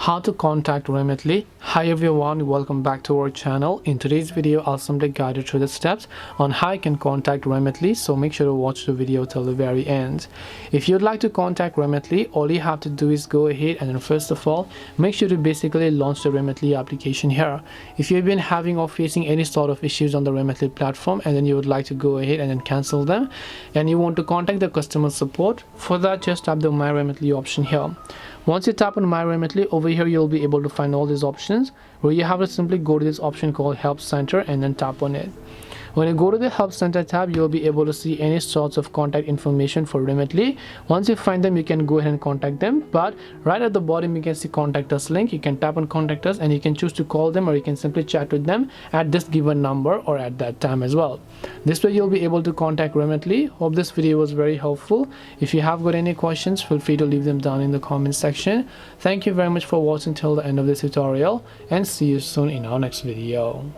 How to contact Remitly. Hi everyone, welcome back to our channel. In today's video I'll simply guide you through the steps on how you can contact Remitly, so make sure to watch the video till the very end. If you'd like to contact Remitly, all you have to do is go ahead and then first of all make sure to basically launch the Remitly application here. If you've been having or facing any sort of issues on the Remitly platform and then you would like to go ahead and then cancel them and you want to contact the customer support, for that just tap the My Remitly option here. Once you tap on My Remitly, over here you'll be able to find all these options where you have to simply go to this option called Help Center and then tap on it. When you go to the Help Center tab, you'll be able to see any sorts of contact information for Remitly. Once you find them, you can go ahead and contact them. But right at the bottom, you can see Contact Us link. You can tap on Contact Us and you can choose to call them, or you can simply chat with them at this given number or at that time as well. This way, you'll be able to contact Remitly. Hope this video was very helpful. If you have got any questions, feel free to leave them down in the comment section. Thank you very much for watching till the end of this tutorial, and see you soon in our next video.